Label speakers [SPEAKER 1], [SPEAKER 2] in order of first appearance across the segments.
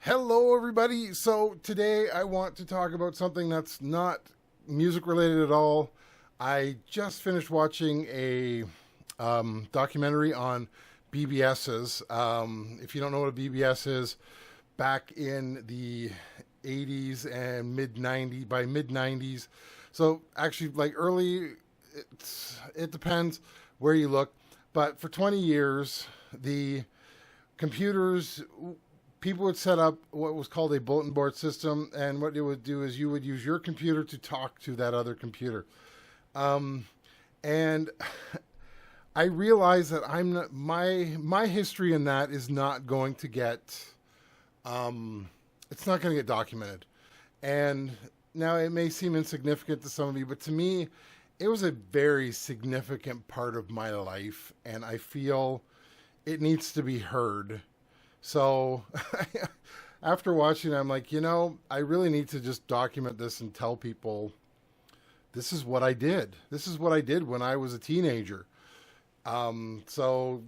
[SPEAKER 1] Hello, everybody. So, today I want to talk about something that's not music related at all. I just finished watching a documentary on BBSs. If you don't know what a BBS is, back in the 80s and mid 90s, by mid 90s. So, actually, like early, it depends where you look. But for 20 years, the computers people would set up what was called a bulletin board system, and what it would do is you would use your computer to talk to that other computer. Um, and I realized that I'm not my history in that is not going to get it's not going to get documented. And now it may seem insignificant to some of you, but to me, it was a very significant part of my life, and I feel it needs to be heard. So after watching, I'm like, I really need to just document this and tell people this is what I did. This is what I did when I was a teenager. So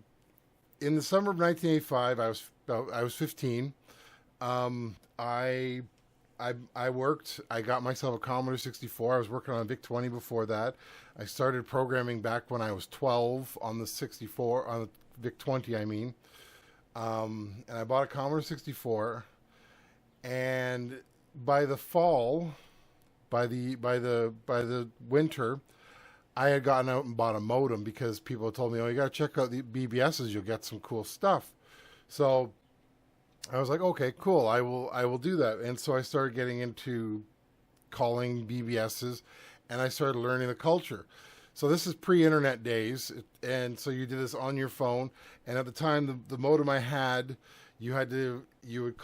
[SPEAKER 1] in the summer of 1985, I was 15. Um, I I worked. I got myself a Commodore 64. I was working on a VIC 20 before that. I started programming back when I was 12 on the 64 on the VIC 20. I mean, and I bought a Commodore 64. And by the fall, by the winter, I had gotten out and bought a modem because people had told me, "Oh, you got to check out the BBSs. You'll get some cool stuff." So I was like, "Okay, cool. I will do that." And so I started getting into calling BBSs, and I started learning the culture. So this is pre-internet days, and so you did this on your phone. And at the time, the modem I had, you would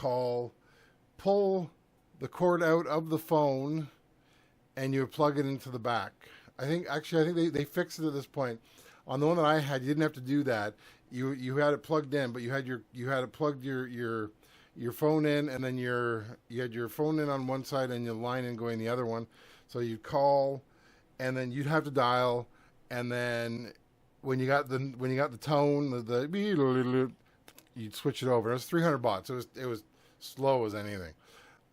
[SPEAKER 1] pull the cord out of the phone, and you would plug it into the back. I think they fixed it at this point. On the one that I had, you didn't have to do that. You had it plugged in, but you had it plugged your phone in, and then you had your phone in on one side and your line in going the other one. So you'd call, and then you'd have to dial, and then when you got the tone, you'd switch it over. It was 300 baht. So it was slow as anything.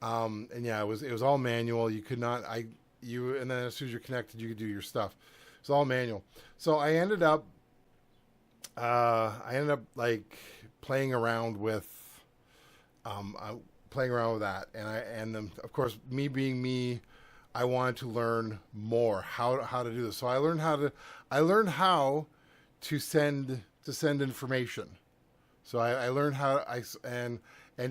[SPEAKER 1] And yeah, it was all manual. You could not I you and then as soon as you're connected, you could do your stuff. It's all manual. So I ended up like playing around with that, and then of course, me being me, I wanted to learn more how to do this. So I learned how to send information. So I learned how I and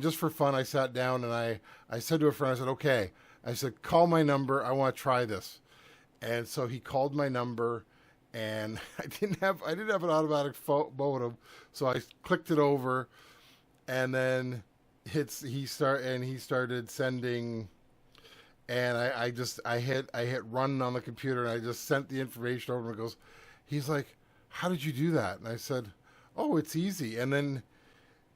[SPEAKER 1] just for fun, I sat down and I said to a friend, I said, "Okay," I said, "Call my number. I want to try this." And so he called my number, and I didn't have an automatic modem, so I clicked it over, and then he started sending, and I hit run on the computer, and I just sent the information over, and he's like, "How did you do that?" And I said, "Oh, it's easy." And then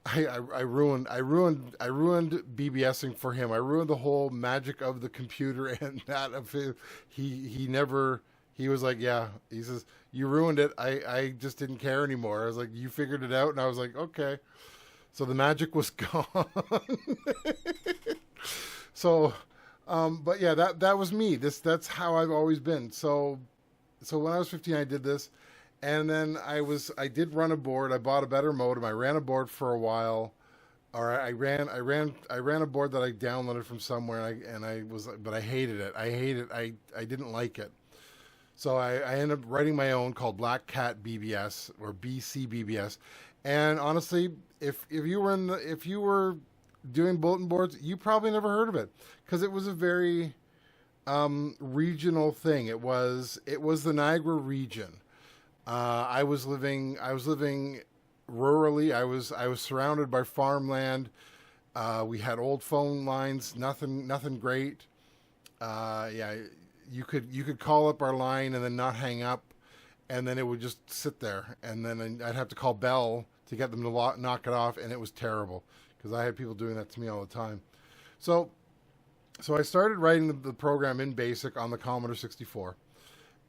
[SPEAKER 1] I ruined BBSing for him. I ruined the whole magic of the computer and that of his. He never. He was like, "Yeah." He says, "You ruined it. I just didn't care anymore." I was like, "You figured it out," and I was like, "Okay." So the magic was gone. So, but yeah, that was me. That's how I've always been. So when I was 15, I did this, and then I did run a board. I bought a better modem. I ran a board for a while, or I ran a board that I downloaded from somewhere, but I hated it. I didn't like it. So I ended up writing my own called Black Cat BBS or BCBBS. And honestly, if you were doing bulletin boards, you probably never heard of it because it was a very regional thing. It was the Niagara region. I was living rurally. I was surrounded by farmland. We had old phone lines. Nothing great. Yeah, you could call up our line and then not hang up, and then it would just sit there, and then I'd have to call Bell to get them to knock it off, and it was terrible because I had people doing that to me all the time. So so I started writing the program in BASIC on the Commodore 64,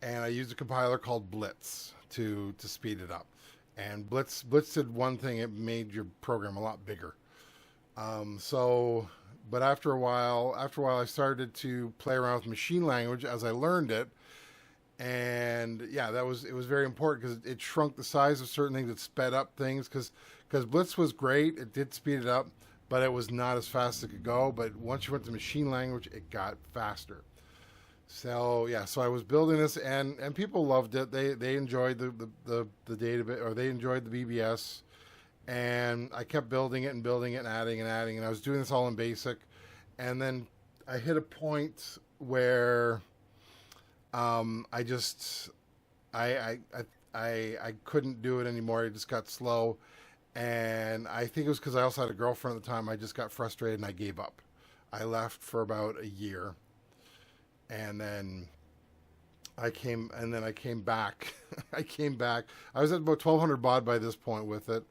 [SPEAKER 1] and I used a compiler called Blitz to speed it up. And Blitz did one thing; it made your program a lot bigger. So, but after a while, I started to play around with machine language as I learned it, and yeah, it was very important because it shrunk the size of certain things, it sped up things because Blitz was great, it did speed it up, but it was not as fast as it could go. But once you went to machine language, it got faster. So yeah, so I was building this, and people loved it. They enjoyed the database, or they enjoyed the BBS, and I kept building it and building it and adding, and I was doing this all in BASIC, and then I hit a point where I just I couldn't do it anymore. It just got slow, and I think it was because I also had a girlfriend at the time. I just got frustrated and I gave up. I left for about a year, and then I came back. I came back. I was at about 1,200 baud by this point with it,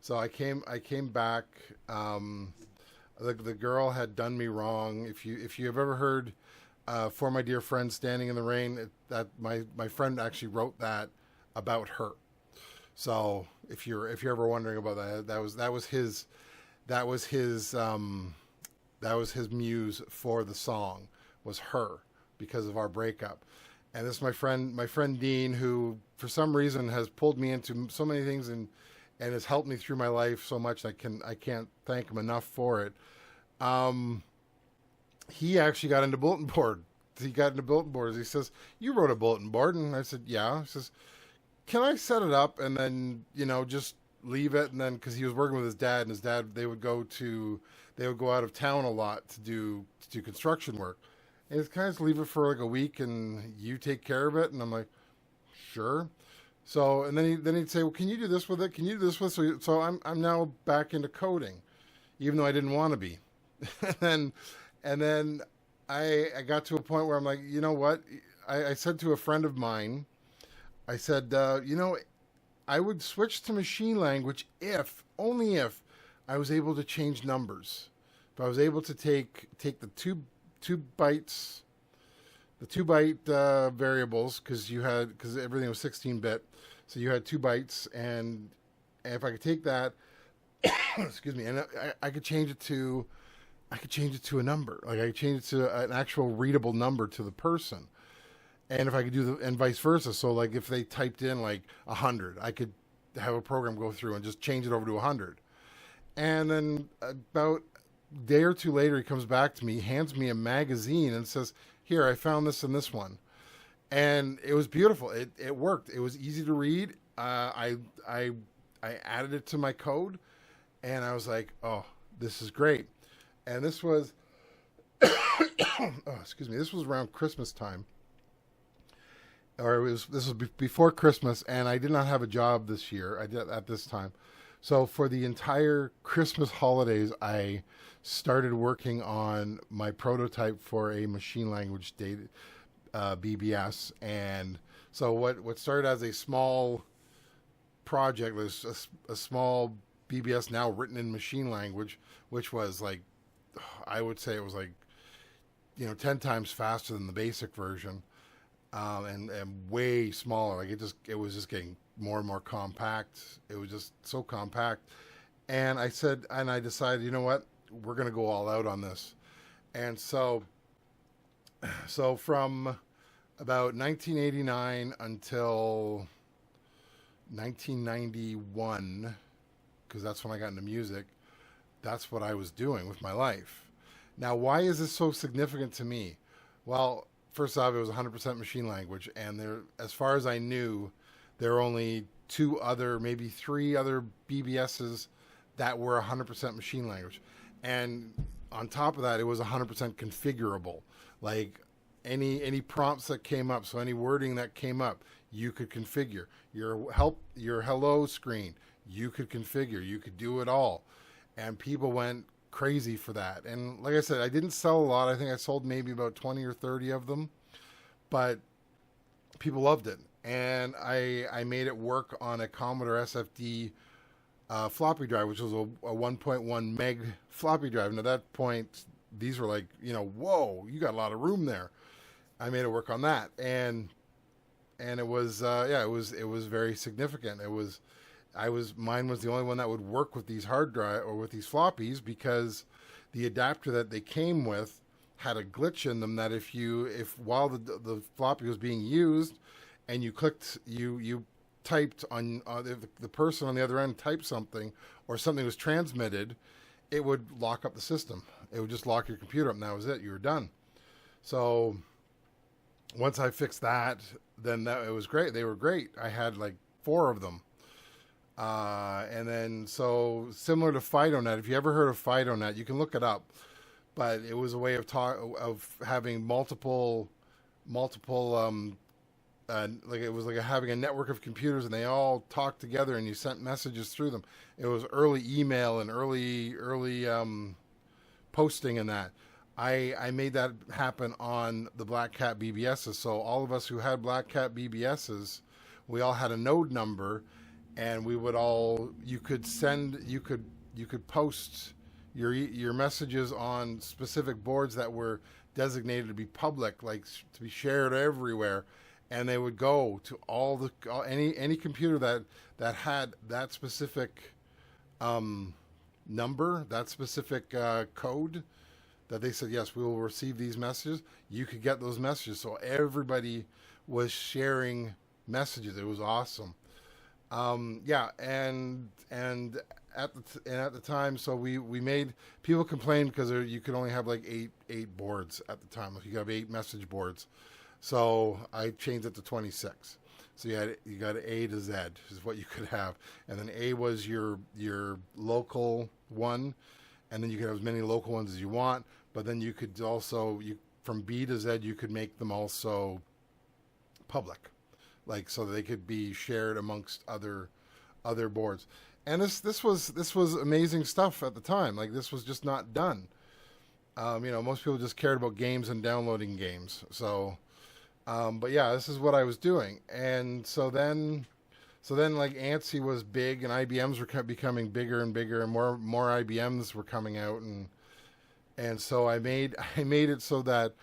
[SPEAKER 1] so I came back. The girl had done me wrong. If you have ever heard "For My Dear Friend," "Standing in the Rain," that my friend actually wrote that about her. So if you're ever wondering about that, that was his that was his muse for the song, was her, because of our breakup. And this is my friend Dean, who for some reason has pulled me into so many things and has helped me through my life so much. I can't thank him enough for it. Um, he actually got into bulletin board. He got into bulletin boards. He says, "You wrote a bulletin board," and I said, "Yeah." He says, "Can I set it up and then just leave it?" And then, because he was working with his dad, and his dad, they would go out of town a lot to do construction work, and it's kind of just leave it for like a week and you take care of it. And I'm like, sure. So, and then he'd say, "Well, can you do this with it? Can you do this with it?" So I'm now back into coding, even though I didn't want to be. and then and then I got to a point where I'm like, you know what? I said to a friend of mine, I said, I would switch to machine language if, only if, I was able to change numbers. If I was able to take the two bytes, the 2 byte variables, because everything was 16-bit, so you had 2 bytes, and if I could take that, excuse me, and I could change it to, a number. Like, I could change it to an actual readable number to the person. And if I could and vice versa. So like if they typed in like 100, I could have a program go through and just change it over to 100. And then about a day or two later, he comes back to me, hands me a magazine and says, "Here, I found this in this one." And it was beautiful. It worked. It was easy to read. I added it to my code, and I was like, "Oh, this is great." And this was, oh, excuse me, this was around Christmas time, or this was before Christmas, and I did not have a job this year. I did at this time, so for the entire Christmas holidays, I started working on my prototype for a machine language data BBS. And so what started as a small project was a small BBS now written in machine language, which was like, I would say it was like 10 times faster than the basic version. And way smaller. Like it was just getting more and more compact. It was just so compact. And I decided, you know what, we're going to go all out on this. And so from about 1989 until 1991, because that's when I got into music, that's what I was doing with my life. Now, why is this so significant to me? Well, first off, it was 100% machine language, and as far as I knew, there were only maybe three other BBSs that were 100% machine language. And on top of that, it was 100% configurable. Like any prompts that came up, so any wording that came up, you could configure. Your hello screen, you could configure. You could do it all. And people went crazy for that. And like I said, I didn't sell a lot. I think I sold maybe about 20 or 30 of them, but people loved it. And I made it work on a Commodore SFD floppy drive, which was a 1.1 meg floppy drive. And at that point, these were like, whoa, you got a lot of room there. I made it work on that. And it was, it was very significant. mine was the only one that would work with these hard drive or with these floppies, because the adapter that they came with had a glitch in them that if while the floppy was being used and you clicked, you typed on the person on the other end typed something, or something was transmitted, it would lock up the system. It would just lock your computer up, and that was it. You were done. So once I fixed that, then it was great. They were great. I had like 4 of them. And then, so similar to FidoNet, if you ever heard of FidoNet, you can look it up. But it was a way of having multiple, like it was like having a network of computers, and they all talked together, and you sent messages through them. It was early email and early posting and that. I made that happen on the Black Cat BBSs. So all of us who had Black Cat BBSs, we all had a node number, and we would all, you could post your messages on specific boards that were designated to be public, like to be shared everywhere, and they would go to any computer that had that specific number, that specific code, that they said, yes, we will receive these messages. You could get those messages. So everybody was sharing messages. It was awesome. Yeah, and at the time, so we made, people complained because you could only have like eight boards at the time. You have 8 message boards. So I changed it to 26. So you got A to Z is what you could have, and then A was your local one, and then you could have as many local ones as you want. But then you could also, from B to Z, you could make them also public, like so they could be shared amongst other boards. And this was amazing stuff at the time. Like, this was just not done. Most people just cared about games and downloading games. So, but yeah, this is what I was doing. And so then like ANSI was big, and IBMs were becoming bigger and bigger, and more IBMs were coming out, and so I made it so that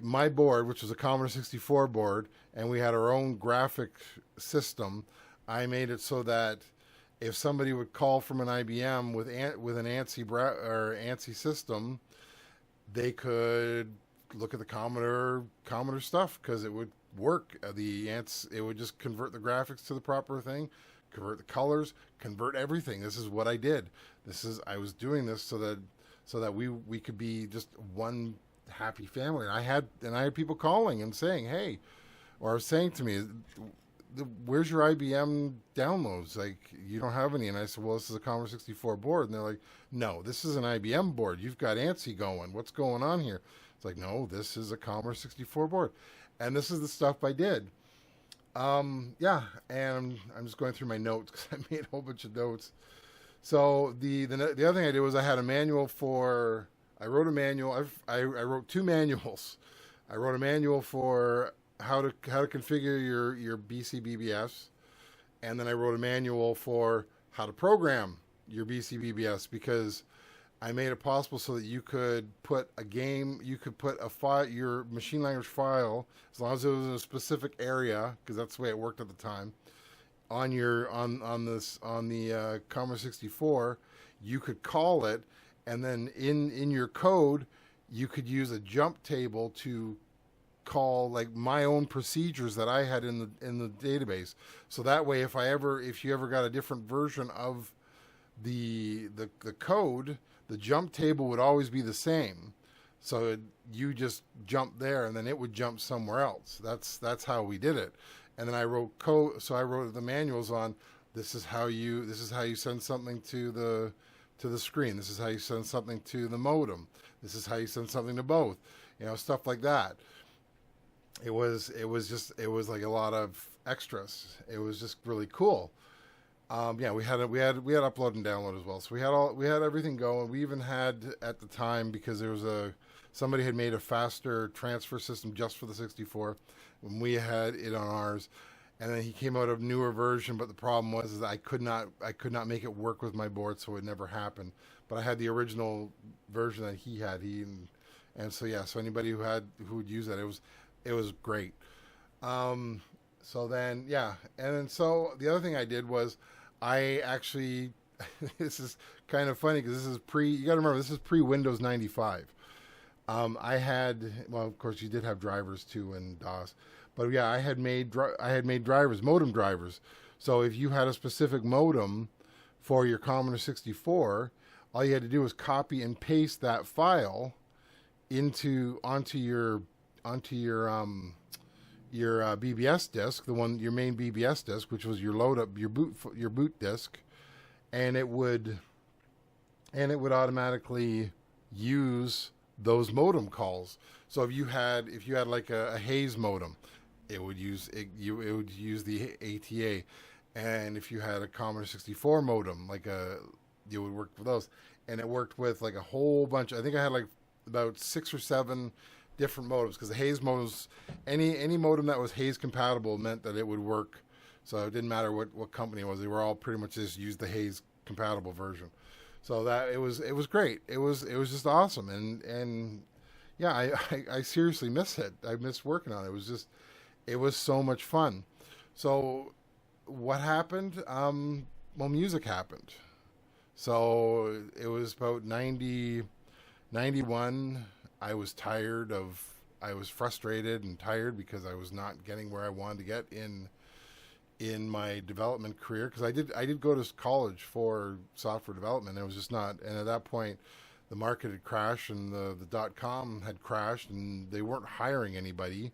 [SPEAKER 1] my board, which was a Commodore 64 board, and we had our own graphic system, I made it so that if somebody would call from an IBM with an ANSI system, they could look at the Commodore stuff, because it would work. It would just convert the graphics to the proper thing, convert the colors, convert everything. This is what I did. I was doing this so that we could be just one happy family. And I had people calling and saying, hey, or saying to me, where's your IBM downloads? Like, you don't have any. And I said, well, this is a Commodore 64 board. And they're like, no, this is an IBM board. You've got ANSI going. What's going on here? It's like, no, this is a Commodore 64 board. And this is the stuff I did. Yeah, and I'm just going through my notes because I made a whole bunch of notes. So the other thing I did was I had a manual I wrote a manual. I wrote 2 manuals. I wrote a manual for how to configure your BCBBS, and then I wrote a manual for how to program your BCBBS, because I made it possible so that you could put a file, your machine language file, as long as it was in a specific area, because that's the way it worked at the time, on the Commodore 64, you could call it, and then in your code, you could use a jump table to call like my own procedures that I had in the database. So that way, if you ever got a different version of the code, the jump table would always be the same. So you just jump there, and then it would jump somewhere else. That's how we did it. And then I wrote code. So I wrote the manuals on this is how you send something to the screen. This is how you send something to the modem. This is how you send something to both. Stuff like that. It was like a lot of extras. It was just really cool. Yeah, we had upload and download as well. So we had everything going. We even had at the time, because there was somebody had made a faster transfer system just for the 64 when we had it on ours, and then he came out of a newer version. But the problem was that I could not make it work with my board, so it never happened. But I had the original version that he had. And so yeah, so anybody who would use that, it was great. So then, yeah. And then so the other thing I did was I actually, this is kind of funny because this is you got to remember, this is pre Windows 95. I had, well, of course, you did have drivers too in DOS, but yeah, I had made drivers, modem drivers. So if you had a specific modem for your Commodore 64, all you had to do was copy and paste that file onto your BBS disk, your main BBS disk, which was your load up your boot disk, and it would automatically use those modem calls. So if you had like a Hayes modem, it would use the ATA, and if you had a Commodore 64 modem, you would work with those, and it worked with like a whole bunch. I think I had like about 6 or 7 different modems, because the Hayes modems, any modem that was Hayes compatible meant that it would work. So it didn't matter what company it was; they were all pretty much just used the Hayes compatible version. So that it was great. It was just awesome, and yeah, I seriously miss it. I miss working on it. It was so much fun. So what happened? Well, music happened. So it was about 91. I was frustrated and tired because I was not getting where I wanted to get in my development career, because I did go to college for software development. It was just not, and at that point the market had crashed, and the .com had crashed, and they weren't hiring anybody.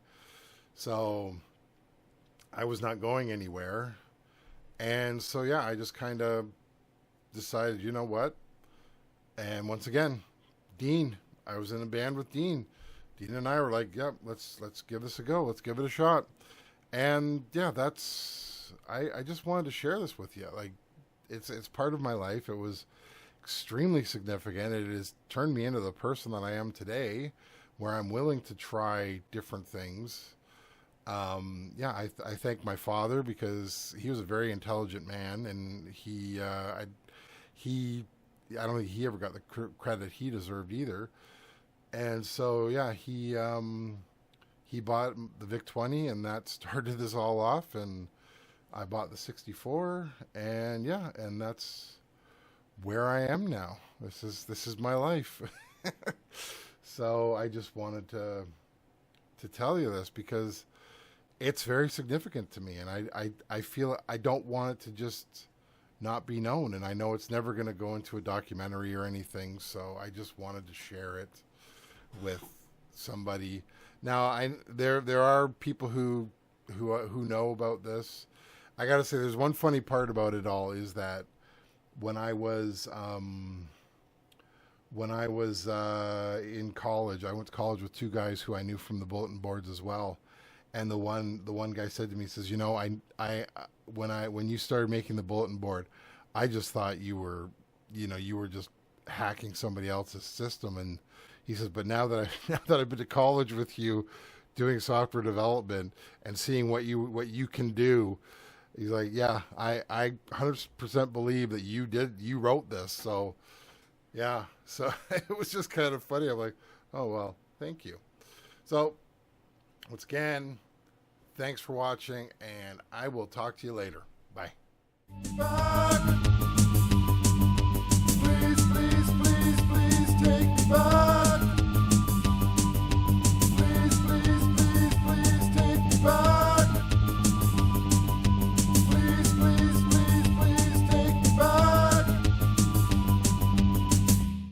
[SPEAKER 1] So I was not going anywhere. And so yeah, I just kind of decided, you know what? And once again, Dean, I was in a band with Dean. Dean and I were like, "Yep, let's give this a go. Let's give it a shot." And yeah, I just wanted to share this with you. Like, it's part of my life. It was extremely significant. It has turned me into the person that I am today, where I'm willing to try different things. Yeah, I thank my father, because he was a very intelligent man, and I don't think he ever got the credit he deserved either. And so yeah, he bought the VIC-20, and that started this all off. And I bought the 64, and yeah, and that's where I am now. This is my life. So I just wanted to tell you this, because it's very significant to me, and I feel I don't want it to just not be known, and I know it's never going to go into a documentary or anything, so I just wanted to share it with somebody. Now, there are people who know about this. I got to say, there's one funny part about it all, is that when I was in college, I went to college with 2 guys who I knew from the bulletin boards as well. And the one guy said to me, he says, "You know, when you started making the bulletin board, I just thought you were just hacking somebody else's system." And he says, "But now that I've been to college with you, doing software development and seeing what you can do," he's like, "Yeah, I 100% believe that you wrote this." So yeah, so it was just kind of funny. I'm like, "Oh well, thank you." So once again, thanks for watching, and I will talk to you later. Bye.